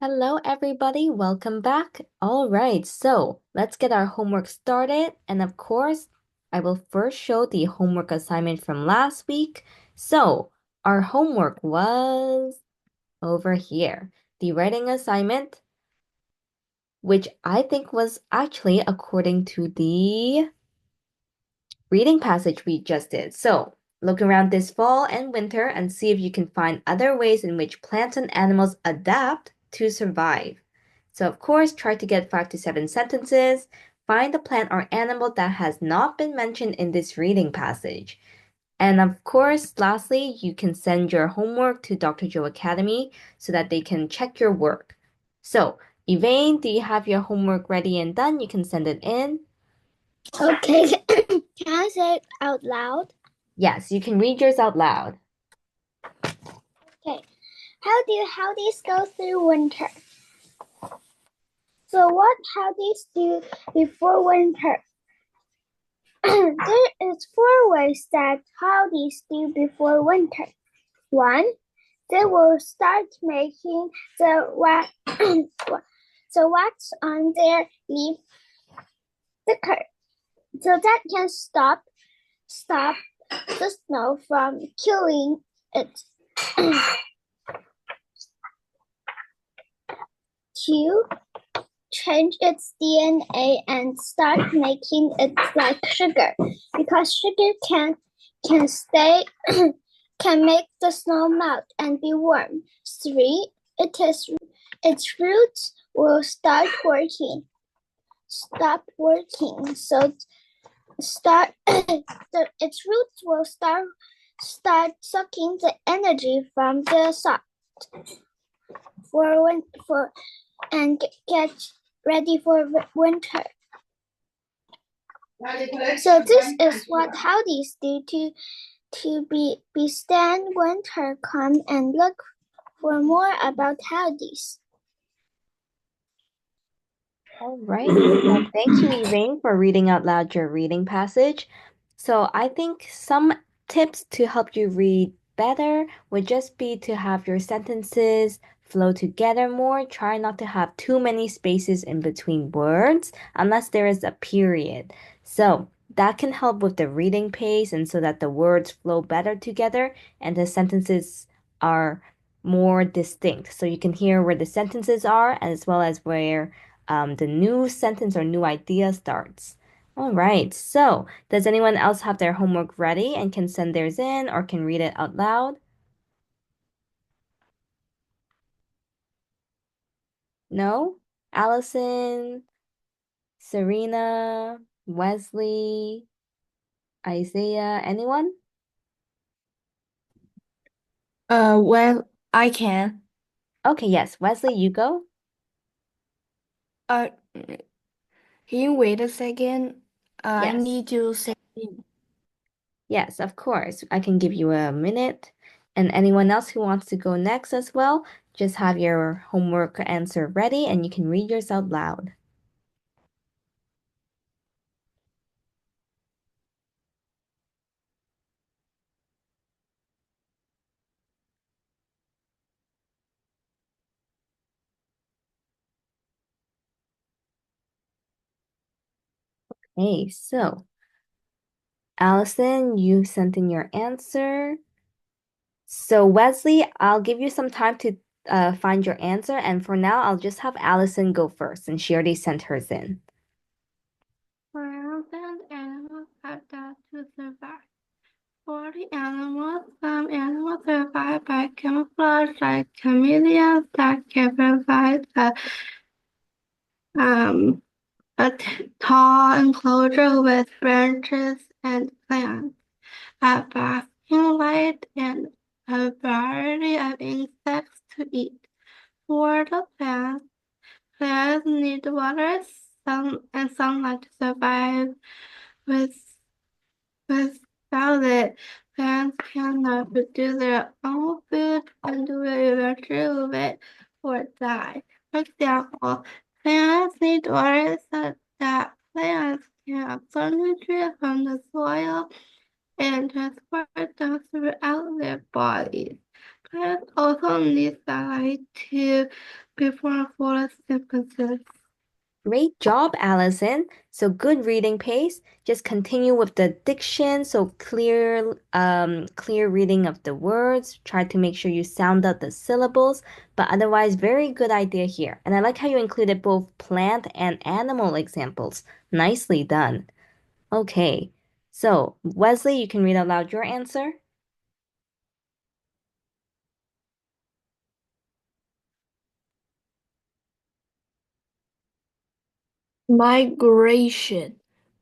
Hello, everybody. Welcome back. All right, so let's get our homework started. And of course, I will first show the homework assignment from last week. So, our homework was over here, the writing assignment, which I think was actually according to the reading passage we just did. So, look around this fall and winter and see if you can find other ways in which plants and animals adapt to survive. So, of course, try to get 5 to 7 sentences. Find a plant or animal that has not been mentioned in this reading passage. And of course, lastly, you can send your homework to Dr. Joe Academy so that they can check your work. So, Elaine, do you have your homework ready and done? You can send it in. Okay, can I say it out loud? Yes, you can read yours out loud. Okay. How do you go through winter? So what how do you do before winter? There is four ways that howdies do before winter. One, they will start making the wax the wax on their leaf thicker, so that can stop the snow from killing it. Two, change its DNA and start making it like sugar, because sugar can stay can make the snow melt and be warm. Three, its roots will stop working. So start its roots will start sucking the energy from the salt for and get ready for winter. So this is what howdies do to stand winter come and look for more about howdies. All right. Well, thank you, Elaine, for reading out loud your reading passage. So I think some tips to help you read better would just be to have your sentences flow together more. Try not to have too many spaces in between words unless there is a period. So that can help with the reading pace and so that the words flow better together and the sentences are more distinct. So you can hear where the sentences are as well as where the new sentence or new idea starts. All right, so does anyone else have their homework ready and can send theirs in or can read it out loud? No? Allison, Serena, Wesley, Isaiah, anyone? Well, I can. Okay, yes, Wesley, you go. Uh, can you wait a second? I Yes. need to say. Yes, of course. I can give you a minute. And anyone else who wants to go next as well, just have your homework answer ready and you can read yours out loud. Okay, so Allison, you sent in your answer. So Wesley, I'll give you some time to find your answer, and for now, I'll just have Allison go first, and she already sent hers in. Plants and animals adapt to survive. For the animals, some animals survive by camouflage, like chameleons that can provide um, tall enclosure with branches and plants, a basking light, and a variety of insects to eat. For the plants need water, sun, and sunlight to survive. With Without it, plants cannot produce their own food and will eventually wither or die. For example, plants need water so that plants can absorb nutrients from the soil and transport them throughout their bodies. Plants also need sunlight to before photosynthesis. Great job, Allison. So good reading pace. Just continue with the diction. So clear reading of the words. Try to make sure you sound out the syllables. But otherwise, very good idea here. And I like how you included both plant and animal examples. Nicely done. Okay. So, Wesley, you can read out loud your answer. Migration.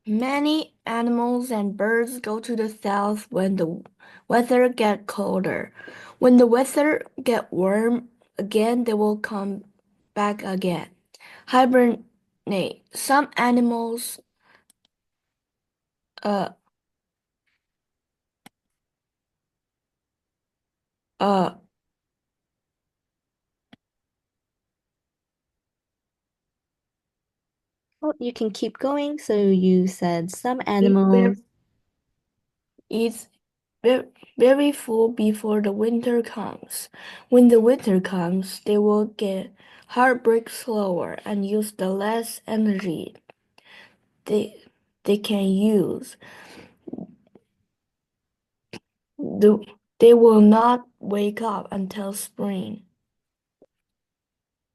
Many animals and birds go to the south when the weather gets colder. When the weather gets warm again, they will come back again. Hibernate. Some animals uh uh Oh, you can keep going. So you said some eat very, animals. eat ve- very full before the winter comes. When the winter comes, they will get heartbreak slower and use the less energy they they can use. The, they will not wake up until spring.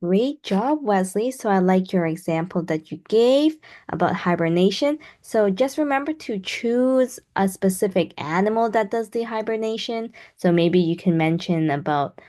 Great job, Wesley. So I like your example that you gave about hibernation. So just remember to choose a specific animal that does the hibernation. So maybe you can mention about,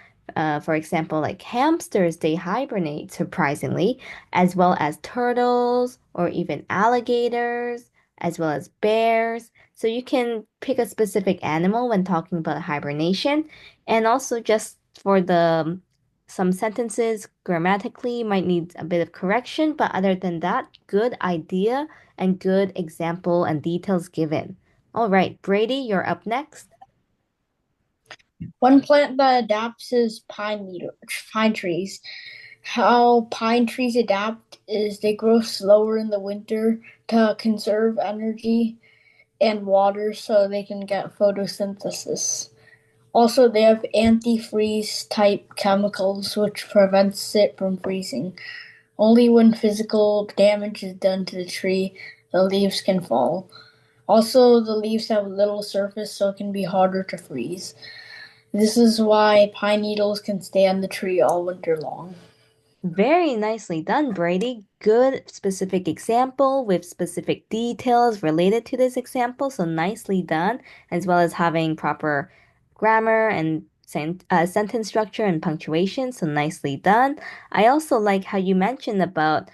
for example, like hamsters, they hibernate surprisingly, as well as turtles or even alligators, as well as bears. So you can pick a specific animal when talking about hibernation. And also just for the some sentences grammatically might need a bit of correction, but other than that, good idea and good example and details given. All right, Brady, you're up next. One plant that adapts is pine trees. How pine trees adapt is they grow slower in the winter to conserve energy and water so they can get photosynthesis. Also, they have antifreeze type chemicals which prevents it from freezing. Only when physical damage is done to the tree, the leaves can fall. Also, the leaves have little surface so it can be harder to freeze. This is why pine needles can stay on the tree all winter long. Very nicely done, Brady. Good specific example with specific details related to this example. So nicely done, as well as having proper grammar and sentence structure and punctuation. So nicely done. I also like how you mentioned about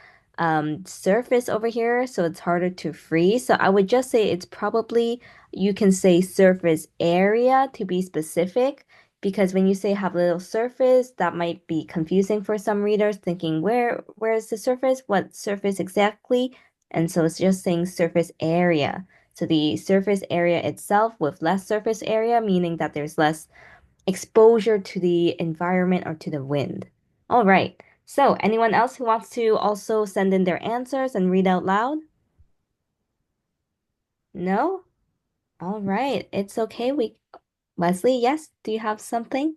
surface over here, so it's harder to freeze. So I would just say it's probably you can say surface area to be specific because when you say have little surface, that might be confusing for some readers thinking where's the surface? What surface exactly? And so it's just saying surface area. So the surface area itself with less surface area, meaning that there's less exposure to the environment or to the wind. All right. So anyone else who wants to also send in their answers and read out loud? No? All right. It's okay. Wesley, yes, do you have something?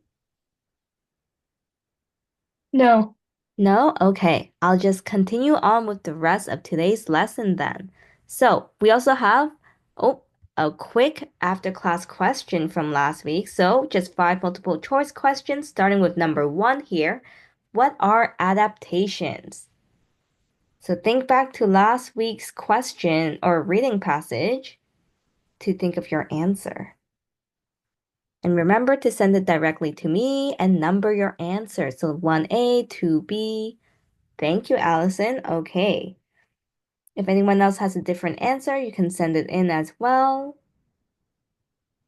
No. No? Okay. I'll just continue on with the rest of today's lesson then. So, we also have, oh, a quick after class question from last week. So, just five multiple choice questions, starting with number one here. What are adaptations? So, think back to last week's question or reading passage to think of your answer. And remember to send it directly to me and number your answer. So 1A, 2B. Thank you, Allison. Okay. If anyone else has a different answer, you can send it in as well.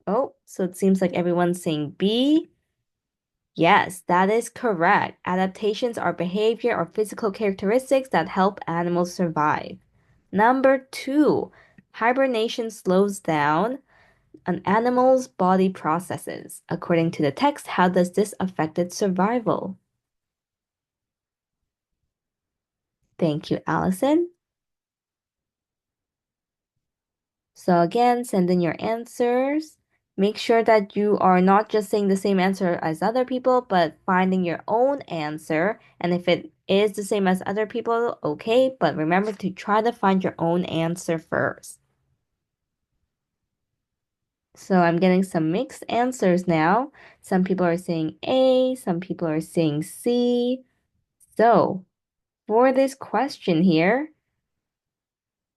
Oh, so it seems like everyone's saying B. Yes, that is correct. Adaptations are behavior or physical characteristics that help animals survive. Number two, hibernation slows down an animal's body processes. According to the text, how does this affect its survival? Thank you, Allison. So again, send in your answers. Make sure that you are not just saying the same answer as other people, but finding your own answer. And if it is the same as other people, okay, but remember to try to find your own answer first. So I'm getting some mixed answers now. Some people are saying A, some people are saying C. So for this question here,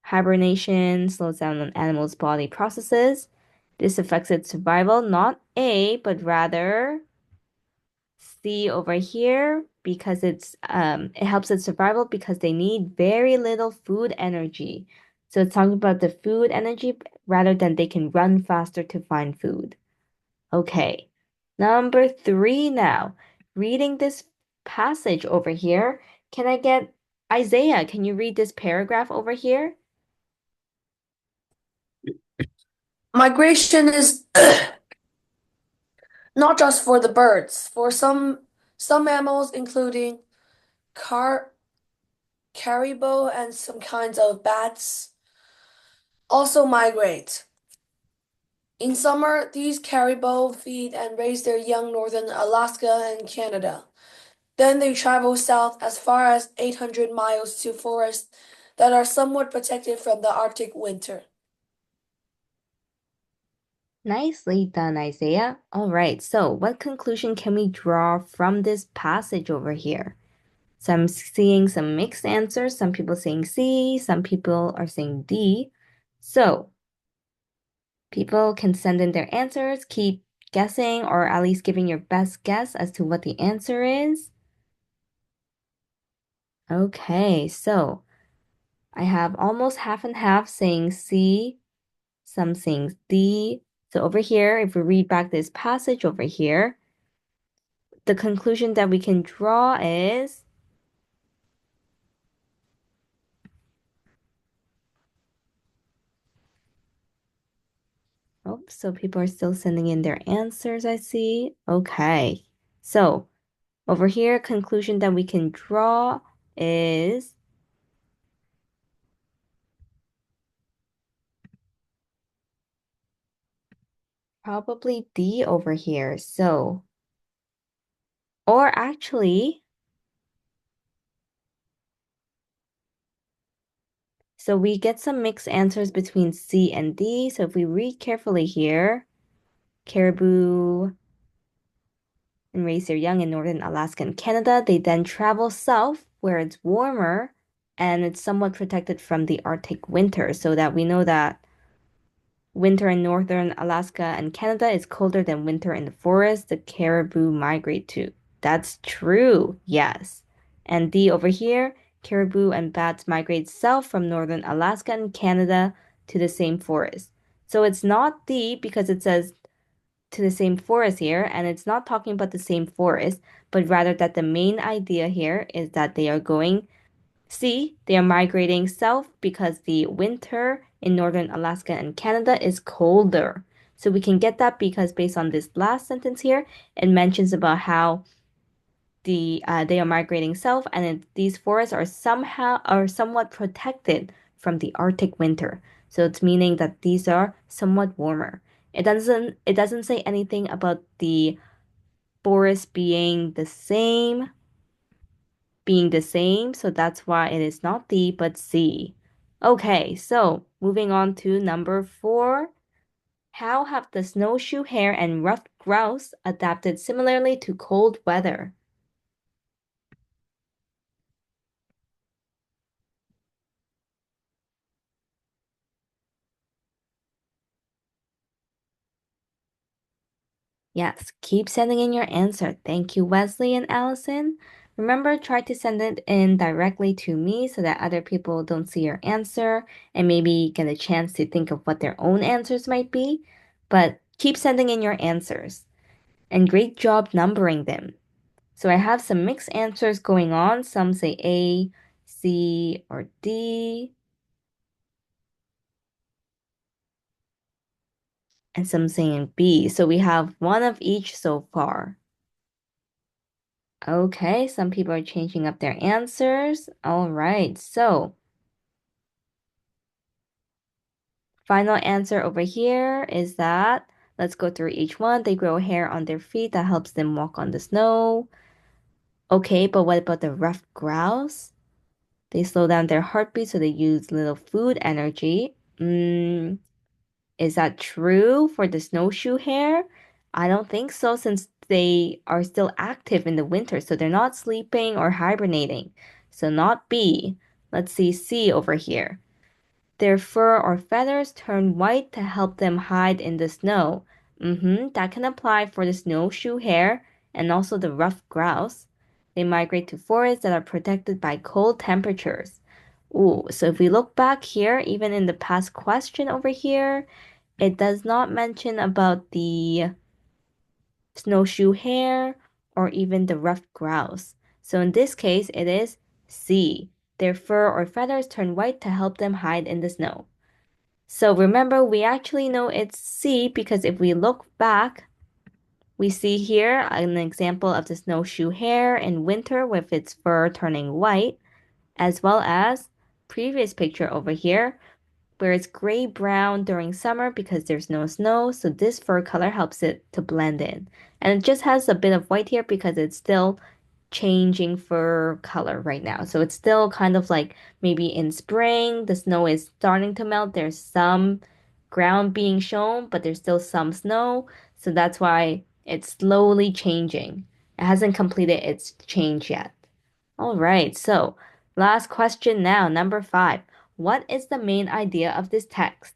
hibernation slows down an animal's body processes. This affects its survival, not A, but rather C over here because it helps its survival because they need very little food energy. So it's talking about the food energy rather than they can run faster to find food. Okay. Number 3 now. Reading this passage over here, can I get Isaiah, can you read this paragraph over here? Migration is not just for the birds. For some mammals, including car caribou and some kinds of bats, also migrate. In summer, these caribou feed and raise their young northern Alaska and Canada. Then they travel south as far as 800 miles to forests that are somewhat protected from the Arctic winter. Nicely done, Isaiah. All right, so what conclusion can we draw from this passage over here? So I'm seeing some mixed answers. Some people saying C, some people are saying D. So people can send in their answers, keep guessing, or at least giving your best guess as to what the answer is. Okay, so I have almost half and half saying C, some saying D. So over here, if we read back this passage over here, the conclusion that we can draw is oh, so people are still sending in their answers, I see. Okay. So over here, conclusion that we can draw is probably D over here. So, or actually, so we get some mixed answers between C and D. So if we read carefully here, caribou and raise their young in northern Alaska and Canada. They then travel south where it's warmer and it's somewhat protected from the Arctic winter, so that we know that winter in northern Alaska and Canada is colder than winter in the forest the caribou migrate to. That's true, yes. And D over here, caribou and bats migrate south from northern Alaska and Canada to the same forest. So it's not D because it says to the same forest here, and it's not talking about the same forest, but rather that the main idea here is that they are going, see, they are migrating south because the winter in northern Alaska and Canada is colder. So we can get that because based on this last sentence here, it mentions about how they are migrating south and these forests are somewhat protected from the Arctic winter. So it's meaning that these are somewhat warmer. It doesn't say anything about the forest being the same, so that's why it is not D but C. Okay, so moving on to number 4. How have the snowshoe hare and ruffed grouse adapted similarly to cold weather? Yes, keep sending in your answer. Thank you, Wesley and Allison. Remember, try to send it in directly to me so that other people don't see your answer and maybe get a chance to think of what their own answers might be. But keep sending in your answers. And great job numbering them. So I have some mixed answers going on. Some say A, C, or D, and some saying B. So we have one of each so far. Okay, some people are changing up their answers. All right, so final answer over here is that Let's go through each one. They grow hair on their feet that helps them walk on the snow. Okay, but what about the ruffed grouse? They slow down their heartbeat so they use little food energy. Is that true for the snowshoe hare? I don't think so since they are still active in the winter, so they're not sleeping or hibernating. So not B. Let's see C over here. Their fur or feathers turn white to help them hide in the snow. That can apply for the snowshoe hare and also the ruffed grouse. They migrate to forests that are protected by cold temperatures. Ooh, so if we look back here, even in the past question over here, it does not mention about the snowshoe hare or even the ruffed grouse. So in this case, it is C. Their fur or feathers turn white to help them hide in the snow. So remember, we actually know it's C because if we look back, we see here an example of the snowshoe hare in winter with its fur turning white, as well as previous picture over here where it's gray-brown during summer because there's no snow, so this fur color helps it to blend in. And it just has a bit of white here because it's still changing fur color right now. So it's still kind of like maybe in spring, the snow is starting to melt. There's some ground being shown, but there's still some snow. So that's why it's slowly changing. It hasn't completed its change yet. All right, so last question now, number 5. What is the main idea of this text?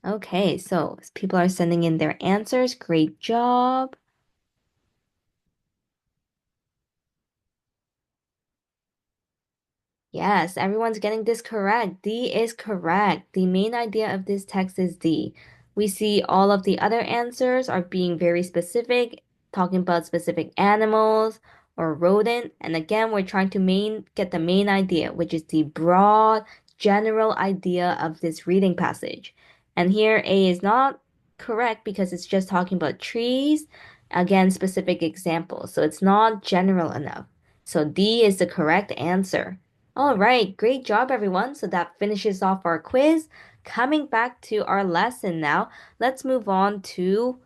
Okay, so people are sending in their answers. Great job. Yes, everyone's getting this correct. D is correct. The main idea of this text is D. We see all of the other answers are being very specific, talking about specific animals or rodent. And again, we're trying to get the main idea, which is the broad, general idea of this reading passage. And here A is not correct because it's just talking about trees, again, specific examples. So it's not general enough. So D is the correct answer. All right, great job, everyone. So that finishes off our quiz. Coming back to our lesson now, let's move on to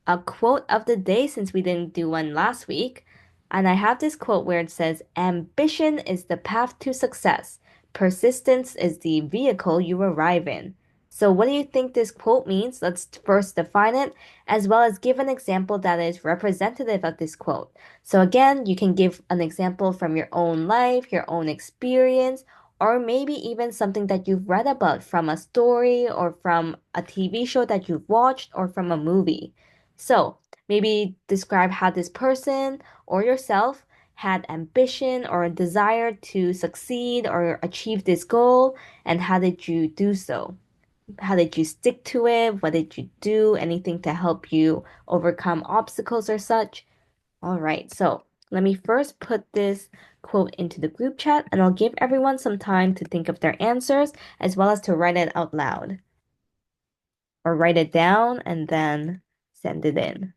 a quote of the day since we didn't do one last week. And I have this quote where it says, ambition is the path to success. Persistence is the vehicle you arrive in. So, what do you think this quote means? Let's first define it, as well as give an example that is representative of this quote. So, again, you can give an example from your own life, your own experience, or maybe even something that you've read about from a story or from a TV show that you've watched or from a movie. So, maybe describe how this person or yourself had ambition or a desire to succeed or achieve this goal, and how did you do so? How did you stick to it? What did you do? Anything to help you overcome obstacles or such? All right, so let me first put this quote into the group chat and I'll give everyone some time to think of their answers as well as to write it out loud or write it down and then send it in.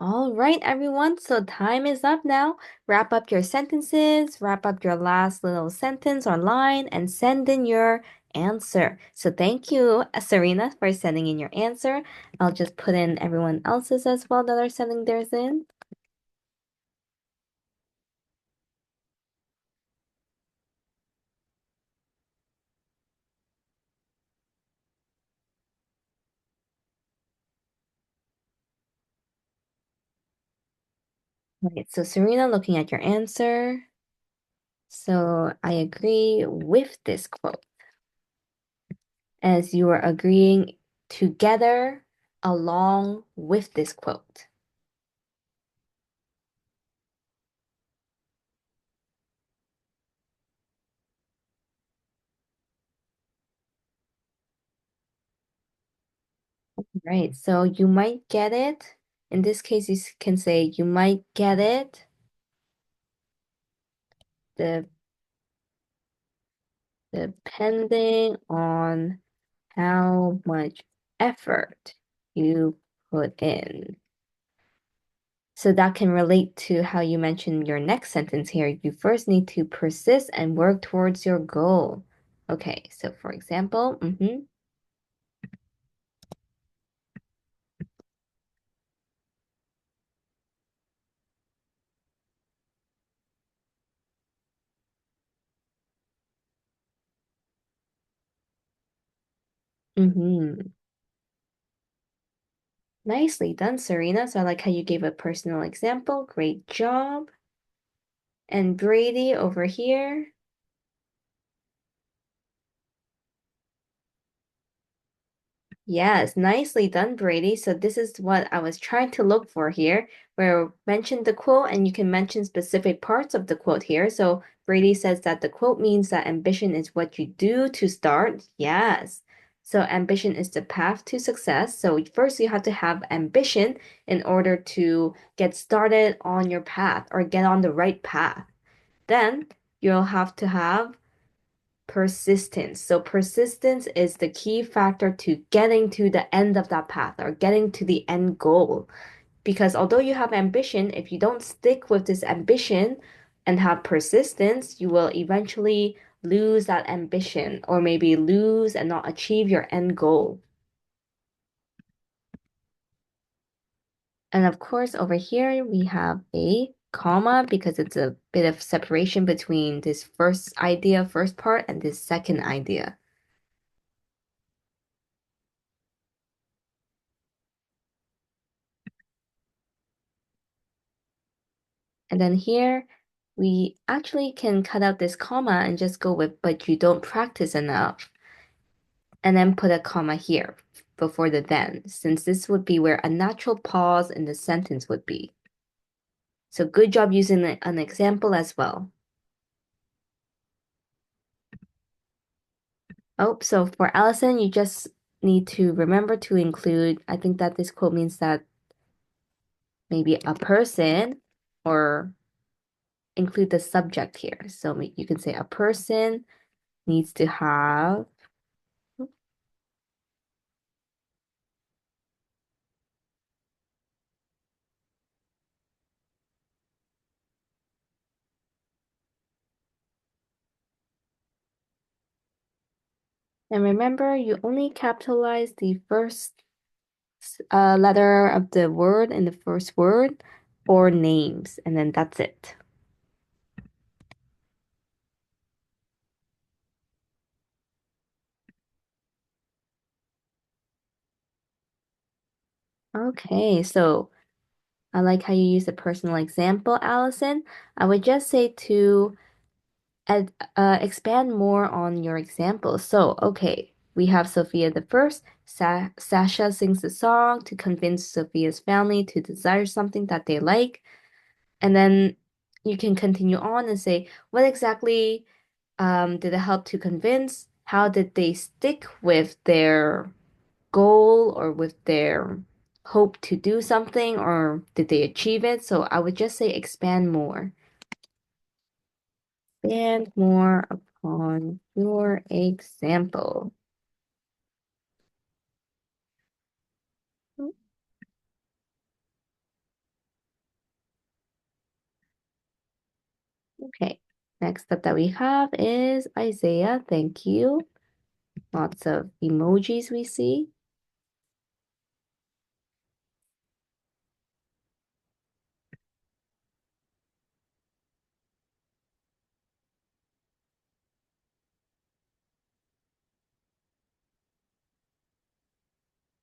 All right, everyone. So time is up now. Wrap up your sentences, wrap up your last little sentence or line, and send in your answer. So thank you, Serena, for sending in your answer. I'll just put in everyone else's as well that are sending theirs in. Right, so Serena, looking at your answer. So I agree with this quote, as you are agreeing together along with this quote. Right, so you might get it. In this case, you can say you might get it de depending on how much effort you put in. So that can relate to how you mentioned your next sentence here. You first need to persist and work towards your goal. Okay, so for example, mm-hmm. Nicely done, Serena. So I like how you gave a personal example. Great job. And Brady over here. Yes, nicely done, Brady. So this is what I was trying to look for here, where mention the quote and you can mention specific parts of the quote here. So Brady says that the quote means that ambition is what you do to start. Yes. So ambition is the path to success. So first you have to have ambition in order to get started on your path or get on the right path. Then you'll have to have persistence. So persistence is the key factor to getting to the end of that path or getting to the end goal. Because although you have ambition, if you don't stick with this ambition and have persistence, you will eventually lose that ambition or maybe lose and not achieve your end goal. And of course, over here we have a comma because it's a bit of separation between this first idea, first part, and this second idea. And then here, we actually can cut out this comma and just go with, but you don't practice enough. And then put a comma here before the then, since this would be where a natural pause in the sentence would be. So good job using an example as well. Oh, so for Allison, you just need to remember to include, I think that this quote means that maybe a person or include the subject here. So you can say a person needs to have. And remember, you only capitalize the first letter of the word in the first word or names, and then that's it. Okay, so I like how you use a personal example, Allison. I would just say to expand more on your example. So, okay, we have Sophia the first. Sasha sings the song to convince Sophia's family to desire something that they like. And then you can continue on and say, what exactly did it help to convince? How did they stick with their goal or with their hope to do something, or did they achieve it? So I would just say expand more. Expand more upon your example. Okay, next up that we have is Isaiah. Thank you. Lots of emojis we see.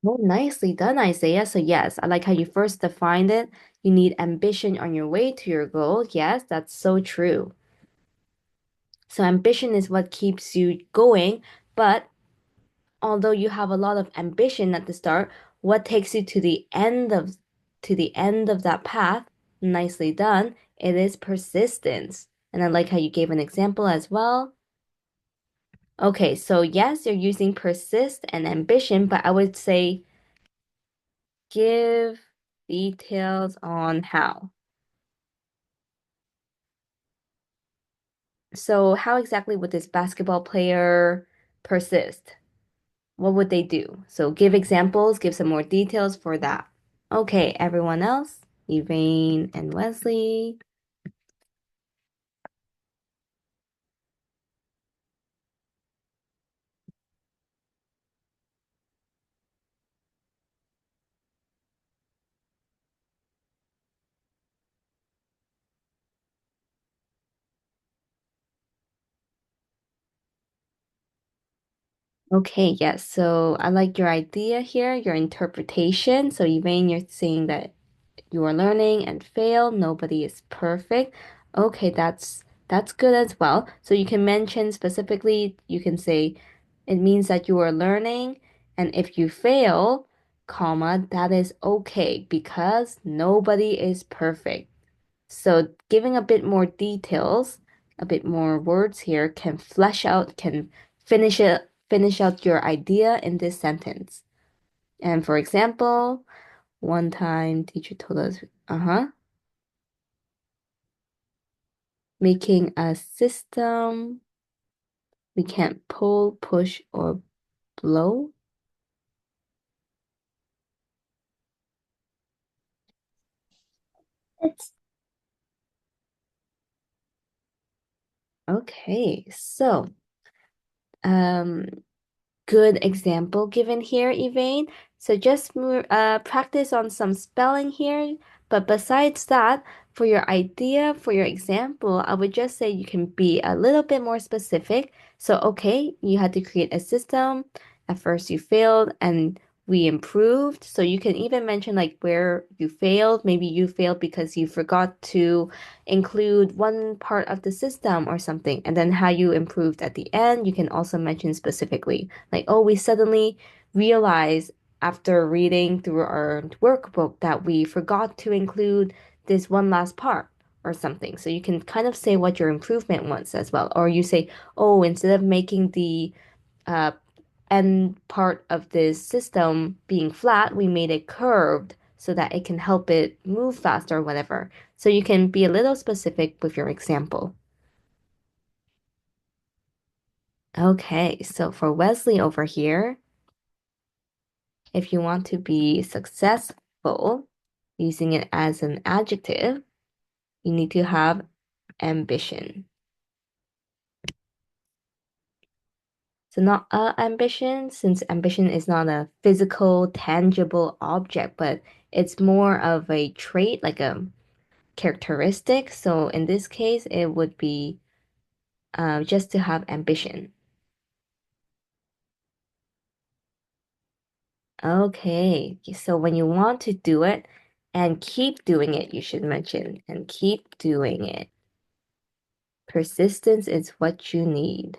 Oh, nicely done, Isaiah. So yes, I like how you first defined it. You need ambition on your way to your goal. Yes, that's so true. So ambition is what keeps you going, but although you have a lot of ambition at the start, what takes you to the end of that path? Nicely done. It is persistence. And I like how you gave an example as well. Okay, so yes, you're using persist and ambition, but I would say give details on how. So how exactly would this basketball player persist? What would they do? So give examples, give some more details for that. Okay, everyone else, Elaine and Wesley. Okay, yes. So I like your idea here, your interpretation. So Elaine, you're saying that you are learning and fail. Nobody is perfect. Okay, that's good as well. So you can mention specifically, you can say it means that you are learning, and if you fail, comma, that is okay because nobody is perfect. So giving a bit more details, a bit more words here can flesh out, can finish out your idea in this sentence. And for example, one time teacher told us, making a system we can't pull, push, or blow. It's Okay, so um good example given here, Elaine. So just practice on some spelling here. But besides that, for your idea, for your example, I would just say you can be a little bit more specific. So, okay, you had to create a system. At first you failed and we improved. So you can even mention like where you failed. Maybe you failed because you forgot to include one part of the system or something. And then how you improved at the end, you can also mention specifically. Like, oh, we suddenly realized after reading through our workbook that we forgot to include this one last part or something. So you can kind of say what your improvement was as well. Or you say, oh, instead of making the uh, end part of this system being flat, we made it curved so that it can help it move faster or whatever. So you can be a little specific with your example. Okay, so for Wesley over here, if you want to be successful, using it as an adjective, you need to have ambition. So not ambition, since ambition is not a physical, tangible object, but it's more of a trait, like a characteristic. So in this case, it would be just to have ambition. Okay, so when you want to do it and keep doing it, you should mention and keep doing it. Persistence is what you need.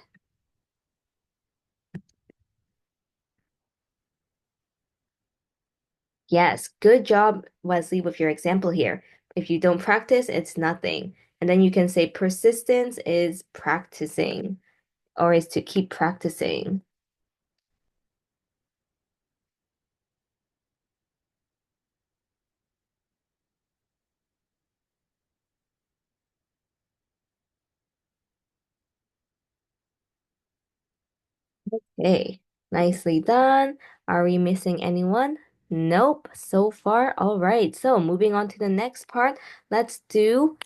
Yes, good job, Wesley, with your example here. If you don't practice, it's nothing. And then you can say persistence is practicing or is to keep practicing. Okay, nicely done. Are we missing anyone? Nope, so far, all right. So moving on to the next part, let's do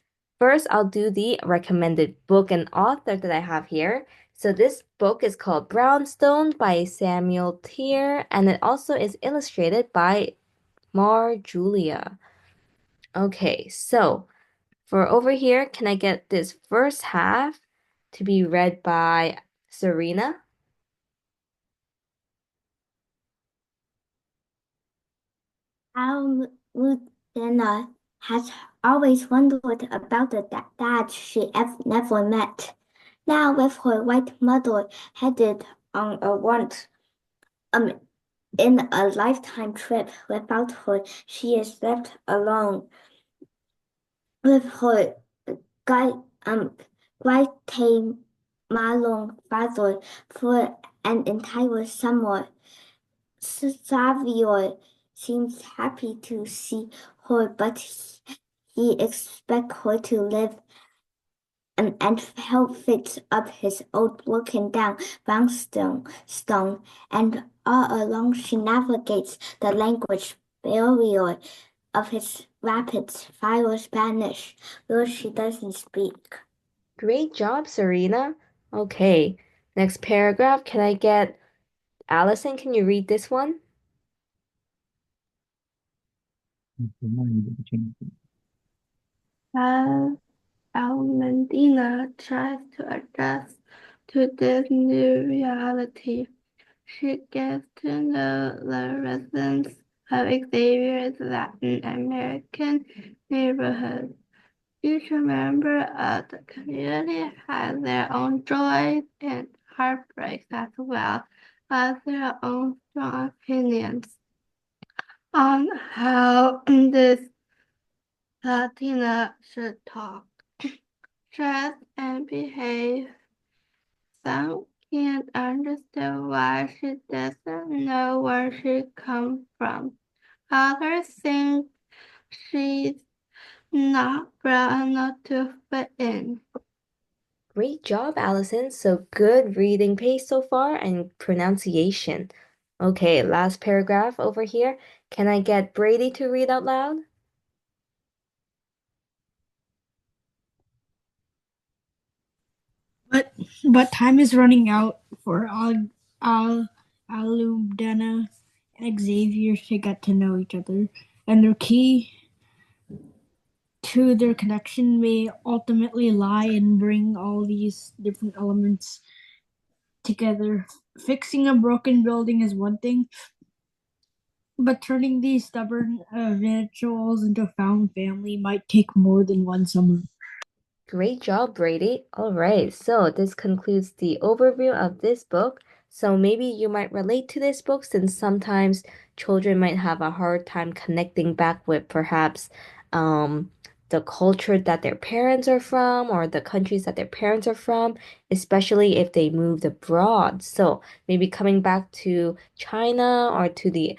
first I'll do the recommended book and author that I have here. So this book is called Brownstone by Samuel Tier, and it also is illustrated by Mar Julia. Okay, so for over here, can I get this first half to be read by Serena? Almudena has always wondered about the dad she never met. Now, with her white mother headed on a once um in a lifetime trip without her, she is left alone with her guy Guatemala father for an entire summer. Xavier seems happy to see her, but he expects her to live and help fix up his old broken down brownstone and all along she navigates the language barrier of his rapid fire Spanish, which she doesn't speak. Great job, Serena. Okay, next paragraph. Can I get Allison? Can you read this one? As Almendina tries to adjust to this new reality, she gets to know the residents of Xavier's Latin American neighborhood. Each member of the community has their own joys and heartbreaks as well as their own strong opinions on how this Latina should talk, dress, and behave. Some can't understand why she doesn't know where she comes from. Others think she's not brown enough to fit in. Great job, Allison. So good reading pace so far and pronunciation. Okay, last paragraph over here. Can I get Brady to read out loud? But time is running out for Aludena and Xavier to get to know each other, and their key to their connection may ultimately lie in bringing all these different elements together. Fixing a broken building is one thing, but turning these stubborn individuals into a found family might take more than one summer. Great job, Brady. All right, so this concludes the overview of this book. So maybe you might relate to this book since sometimes children might have a hard time connecting back with perhaps the culture that their parents are from or the countries that their parents are from, especially if they moved abroad. So maybe coming back to China or to the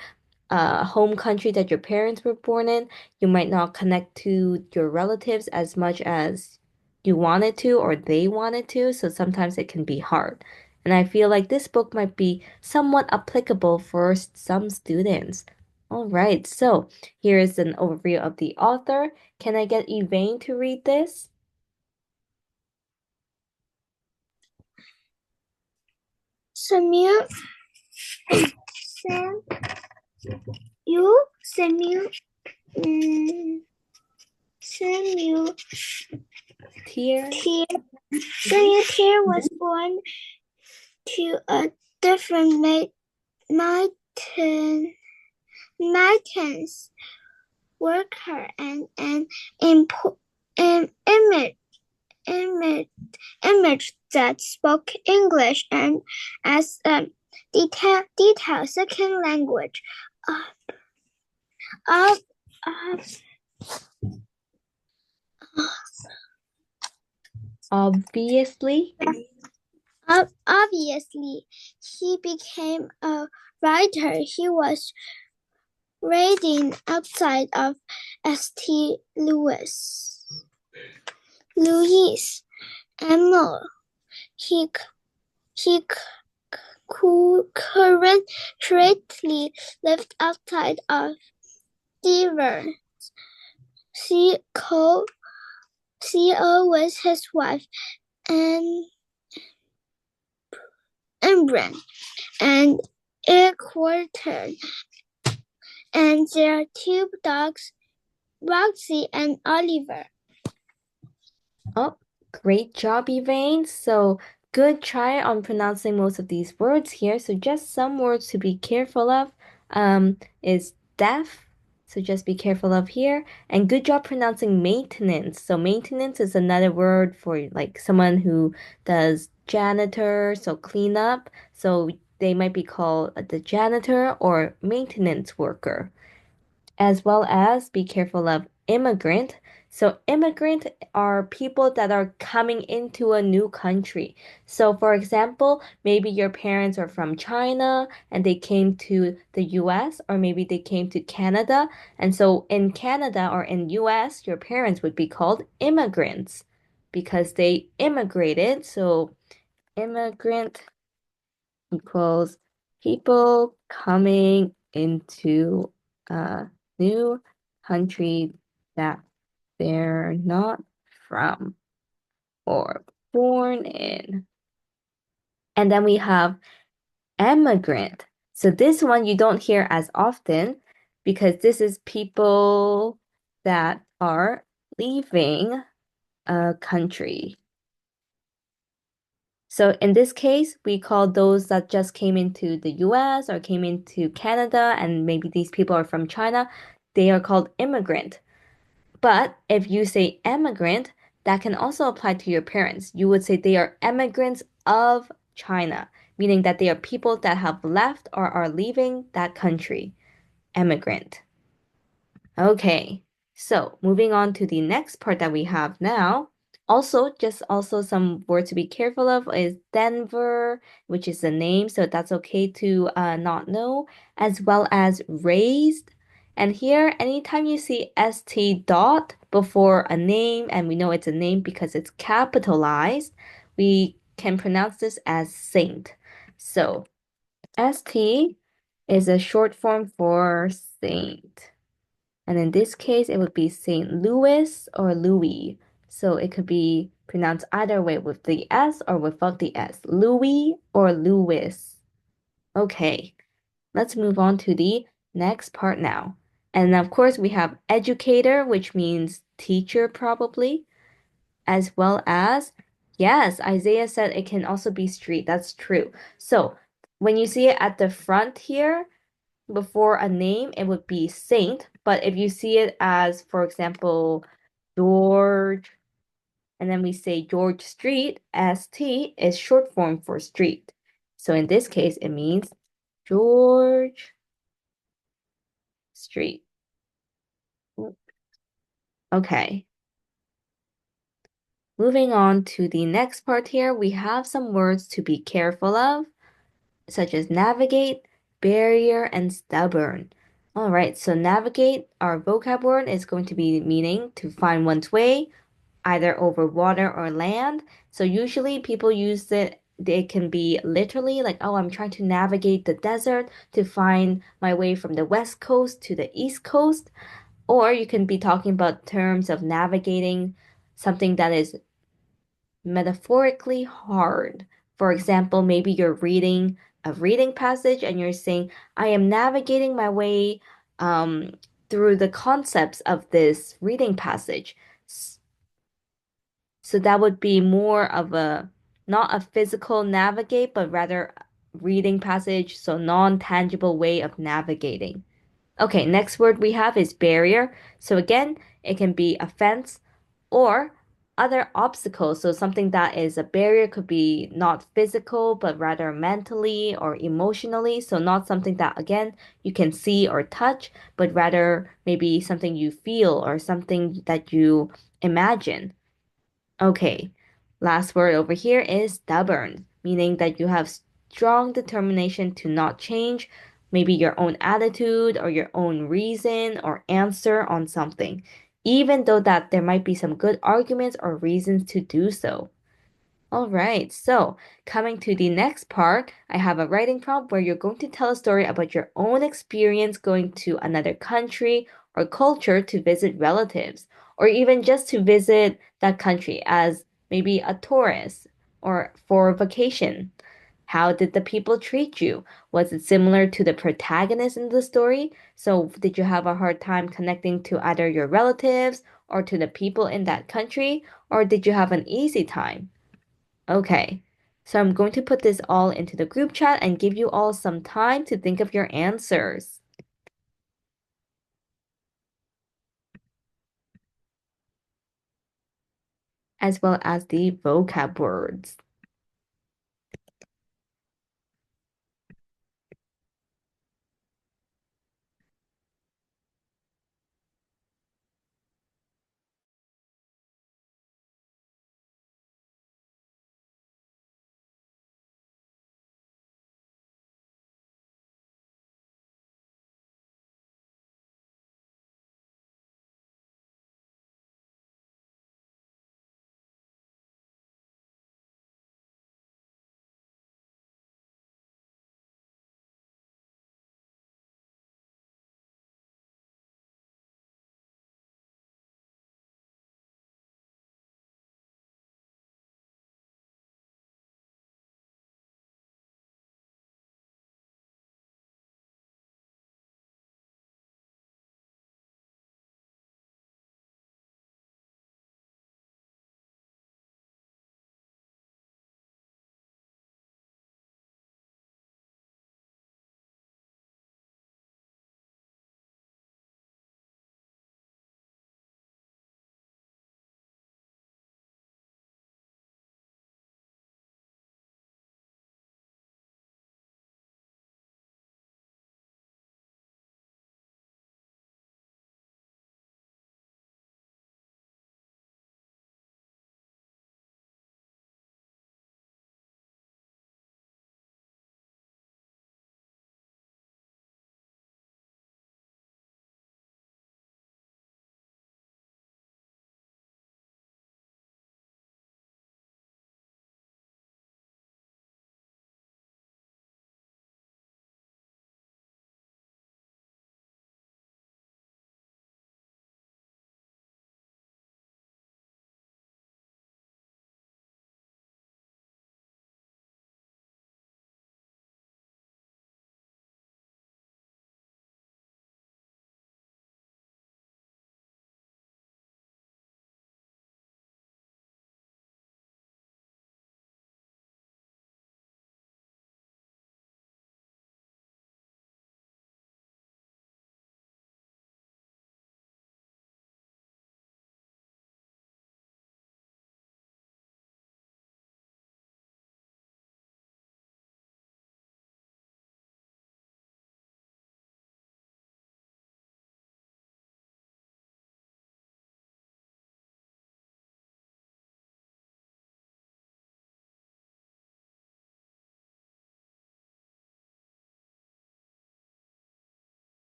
home country that your parents were born in, you might not connect to your relatives as much as you wanted to or they wanted to, so sometimes it can be hard. And I feel like this book might be somewhat applicable for some students. All right, so here is an overview of the author. Can I get Elaine to read this? Samuel, Sam, Samuel, Samuel Tier. Tier. Samuel Tier was born to a different maintenance worker and an image that spoke English and as a detailed second language. Of, of, Obviously. Obviously, he became a writer. He was reading outside of St. Louis, Emma. He currently lived outside of Denver. She CEO with his wife and Brand and a quarter, and their two dogs, Roxy and Oliver. Oh, great job, Elaine. So good try on pronouncing most of these words here. So just some words to be careful of is deaf. So just be careful of here. And good job pronouncing maintenance. So maintenance is another word for like someone who does janitor, so clean up. So they might be called the janitor or maintenance worker, as well as be careful of immigrant. So immigrant are people that are coming into a new country. So for example, maybe your parents are from China and they came to the US, or maybe they came to Canada. And so in Canada or in US, your parents would be called immigrants because they immigrated. So immigrant equals people coming into a new country that they're not from or born in. And then we have emigrant. So this one you don't hear as often because this is people that are leaving a country. So in this case, we call those that just came into the US or came into Canada, and maybe these people are from China, they are called immigrant. But if you say emigrant, that can also apply to your parents. You would say they are immigrants of China, meaning that they are people that have left or are leaving that country. Emigrant. Okay, so moving on to the next part that we have now. Also some words to be careful of is Denver, which is the name, so that's okay to not know, as well as raised. And here, anytime you see st dot before a name, and we know it's a name because it's capitalized, we can pronounce this as saint. So st is a short form for saint. And in this case, it would be St. Louis or Louis. So it could be pronounced either way with the S or without the S. Louis or Louis. Okay, let's move on to the next part now. And of course, we have educator, which means teacher probably, as well as, yes, Isaiah said it can also be street. That's true. So when you see it at the front here, before a name, it would be Saint. But if you see it as, for example, George, and then we say George Street, ST is short form for street. So in this case, it means George Street. Okay. Moving on to the next part here, we have some words to be careful of, such as navigate, barrier, and stubborn. All right, so navigate, our vocab word is going to be meaning to find one's way, either over water or land. So usually people use it, they can be literally like, oh, I'm trying to navigate the desert to find my way from the west coast to the east coast. Or you can be talking about terms of navigating something that is metaphorically hard. For example, maybe you're reading a reading passage and you're saying, I am navigating my way through the concepts of this reading passage. So that would be more of a, not a physical navigate, but rather reading passage, so non-tangible way of navigating. Okay, next word we have is barrier. So again, it can be a fence or other obstacles. So something that is a barrier could be not physical, but rather mentally or emotionally. So not something that, again, you can see or touch, but rather maybe something you feel or something that you imagine. Okay, last word over here is stubborn, meaning that you have strong determination to not change, maybe your own attitude or your own reason or answer on something, even though that there might be some good arguments or reasons to do so. All right, so coming to the next part, I have a writing prompt where you're going to tell a story about your own experience going to another country or culture to visit relatives. or even just to visit that country as maybe a tourist or for vacation. How did the people treat you? Was it similar to the protagonist in the story? So, did you have a hard time connecting to either your relatives or to the people in that country? Or did you have an easy time? Okay, so I'm going to put this all into the group chat and give you all some time to think of your answers, as well as the vocab words.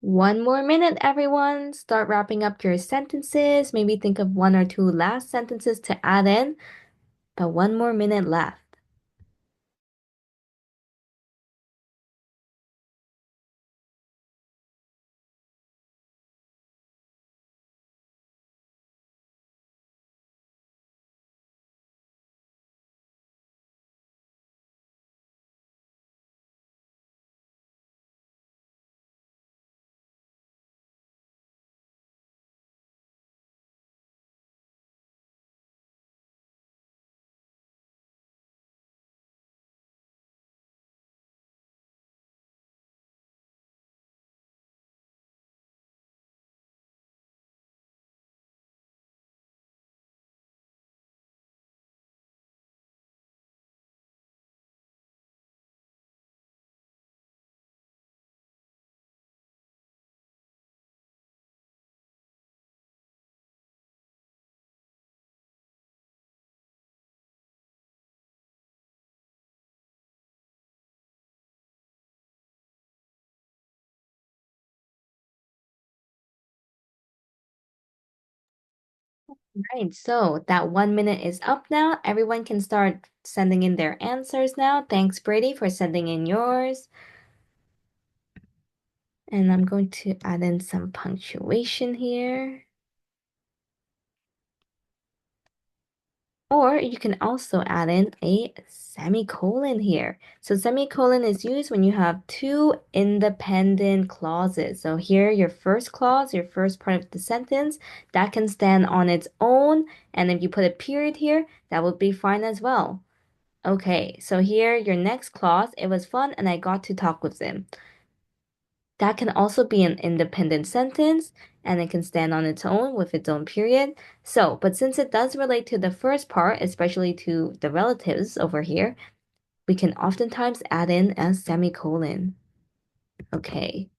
One more minute, everyone. Start wrapping up your sentences. Maybe think of one or two last sentences to add in, but one more minute left. Right, so that 1 minute is up now. Everyone can start sending in their answers now. Thanks, Brady, for sending in yours. And I'm going to add in some punctuation here. Or you can also add in a semicolon here. So semicolon is used when you have two independent clauses. So here, your first clause, your first part of the sentence, that can stand on its own. And if you put a period here, that would be fine as well. Okay, so here, your next clause, it was fun and I got to talk with them. That can also be an independent sentence and it can stand on its own with its own period. So, but since it does relate to the first part, especially to the relatives over here, we can oftentimes add in a semicolon. Okay.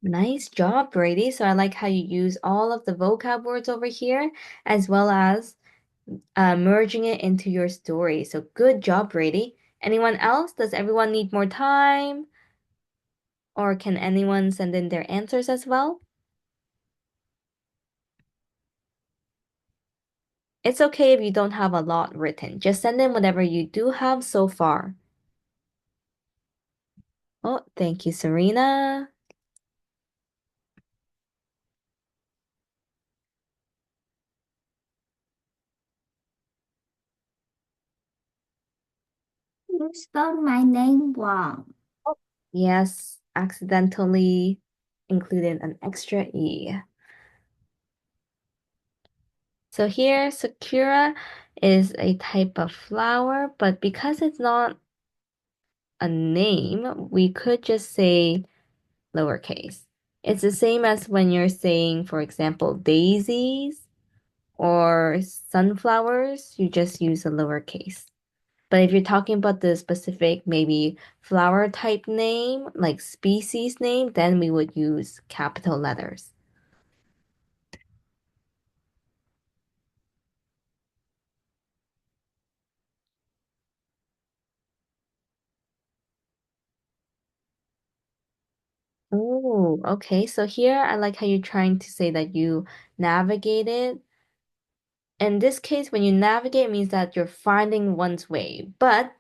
Nice job, Brady. So I like how you use all of the vocab words over here, as well as merging it into your story. So good job, Brady. Anyone else? Does everyone need more time? Or can anyone send in their answers as well? It's okay if you don't have a lot written. Just send in whatever you do have so far. Oh, thank you, Serena. You spelled my name wrong. Yes, accidentally included an extra E. So here, Sakura is a type of flower, but because it's not a name, we could just say lowercase. It's the same as when you're saying, for example, daisies or sunflowers, you just use a lowercase. But if you're talking about the specific, maybe flower type name, like species name, then we would use capital letters. Oh, okay. So here I like how you're trying to say that you navigated. In this case, when you navigate, it means that you're finding one's way. But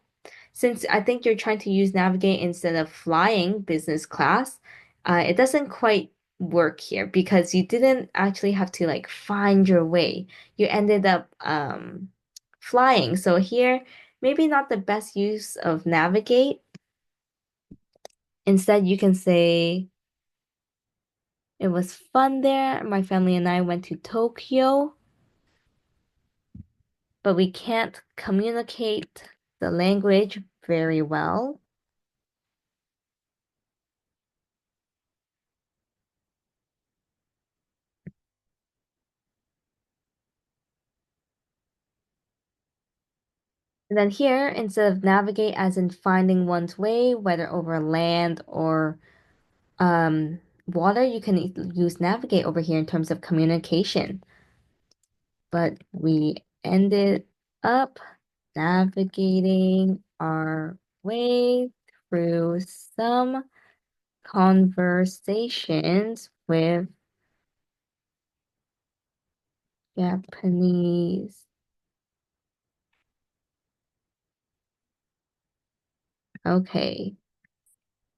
since I think you're trying to use navigate instead of flying business class, it doesn't quite work here because you didn't actually have to like find your way. You ended up flying. So here, maybe not the best use of navigate. Instead, you can say, it was fun there. My family and I went to Tokyo, but we can't communicate the language very well. And then here, instead of navigate as in finding one's way, whether over land or water, you can use navigate over here in terms of communication. But we ended up navigating our way through some conversations with Japanese. Okay,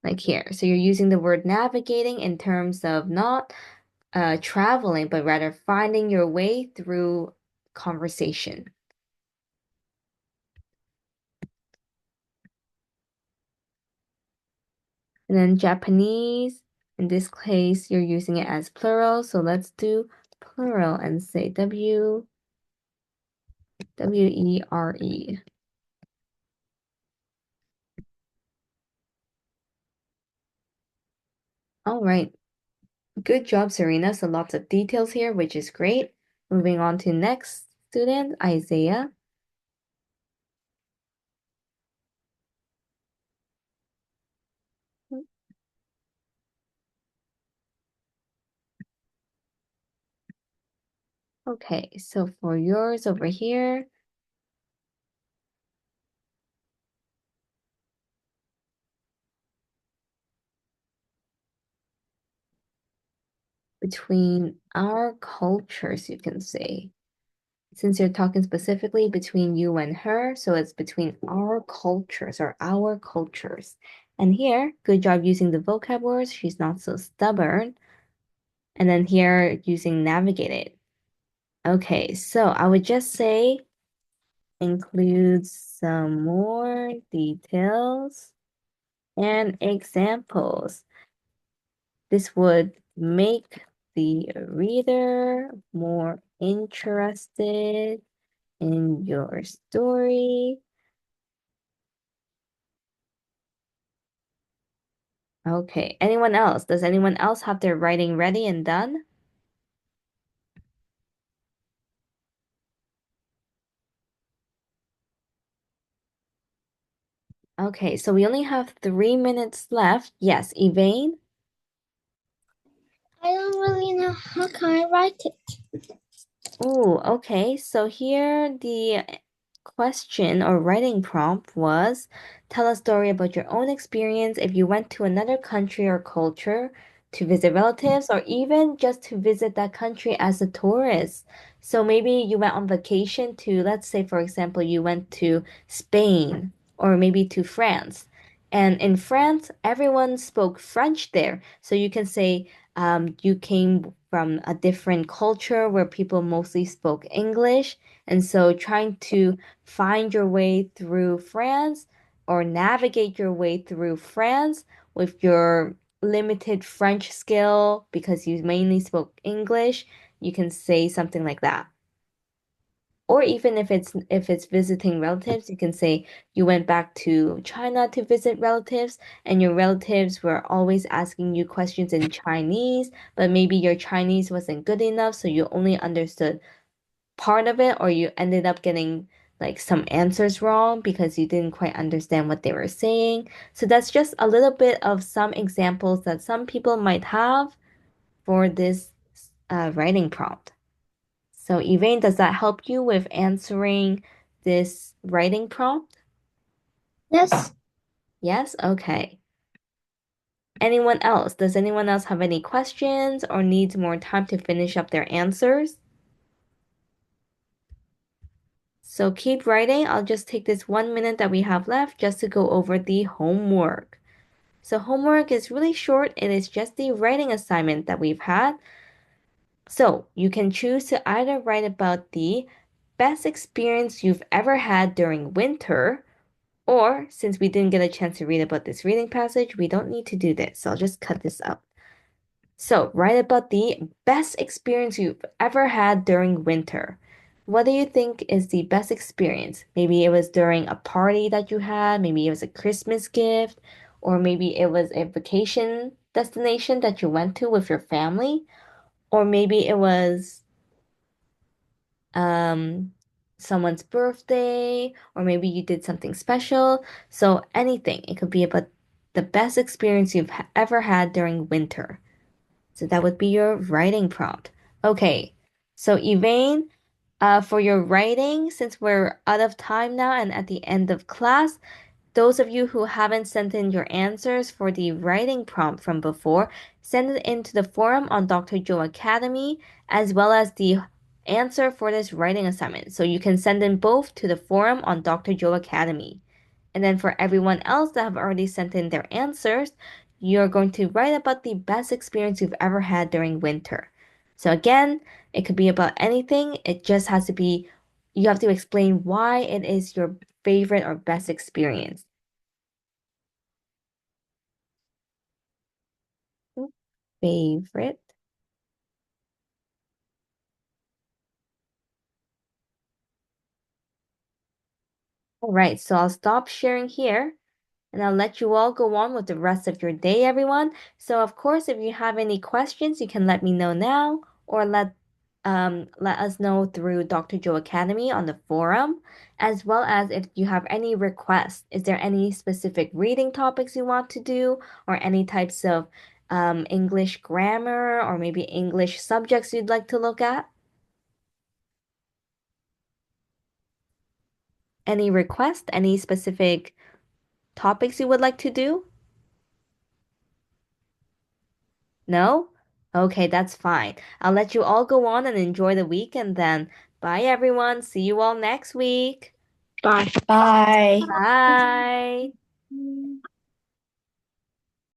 like here. So you're using the word navigating in terms of not traveling, but rather finding your way through conversation. And then Japanese, in this case, you're using it as plural. So let's do plural and say W-E-R-E. All right. Good job, Serena. So lots of details here, which is great. Moving on to next student, Isaiah. Okay, so for yours over here, between our cultures, you can say. Since you're talking specifically between you and her, so it's between our cultures or our cultures. And here, good job using the vocab words. She's not so stubborn. And then here, using navigated. Okay, so I would just say include some more details and examples. This would make the reader more interested in your story. Okay, anyone else? Does anyone else have their writing ready and done? Okay, so we only have 3 minutes left. Yes, Elaine? I don't really know how can I write it. Oh, okay. So here the question or writing prompt was tell a story about your own experience if you went to another country or culture to visit relatives or even just to visit that country as a tourist. So maybe you went on vacation to, let's say, for example, you went to Spain or maybe to France. And in France, everyone spoke French there. So you can say, you came from a different culture where people mostly spoke English. And so trying to find your way through France or navigate your way through France with your limited French skill because you mainly spoke English, you can say something like that. Or even if it's visiting relatives, you can say you went back to China to visit relatives and your relatives were always asking you questions in Chinese, but maybe your Chinese wasn't good enough, so you only understood part of it or you ended up getting like some answers wrong because you didn't quite understand what they were saying. So that's just a little bit of some examples that some people might have for this writing prompt. So, Elaine, does that help you with answering this writing prompt? Yes. Yes? Okay. Anyone else? Does anyone else have any questions or needs more time to finish up their answers? So keep writing. I'll just take this 1 minute that we have left just to go over the homework. So homework is really short. It is just the writing assignment that we've had. So you can choose to either write about the best experience you've ever had during winter. Or, since we didn't get a chance to read about this reading passage, we don't need to do this. So I'll just cut this out. So, write about the best experience you've ever had during winter. What do you think is the best experience? Maybe it was during a party that you had, maybe it was a Christmas gift, or maybe it was a vacation destination that you went to with your family, or maybe it was um, someone's birthday, or maybe you did something special. So anything. It could be about the best experience you've ever had during winter. So that would be your writing prompt. Okay. So Elaine, for your writing, since we're out of time now and at the end of class, those of you who haven't sent in your answers for the writing prompt from before, send it into the forum on Dr. Joe Academy, as well as the answer for this writing assignment. So you can send in both to the forum on Dr. Joe Academy. And then for everyone else that have already sent in their answers, you're going to write about the best experience you've ever had during winter. So again, it could be about anything. It just has to be, you have to explain why it is your favorite or best experience. Favorite. All right, so I'll stop sharing here and I'll let you all go on with the rest of your day, everyone. So of course, if you have any questions, you can let me know now or let us know through Dr. Joe Academy on the forum, as well as if you have any requests. Is there any specific reading topics you want to do or any types of English grammar or maybe English subjects you'd like to look at? Any request? Any specific topics you would like to do? No? Okay, that's fine. I'll let you all go on and enjoy the weekend then. Bye, everyone. See you all next week. Bye. Bye. Bye.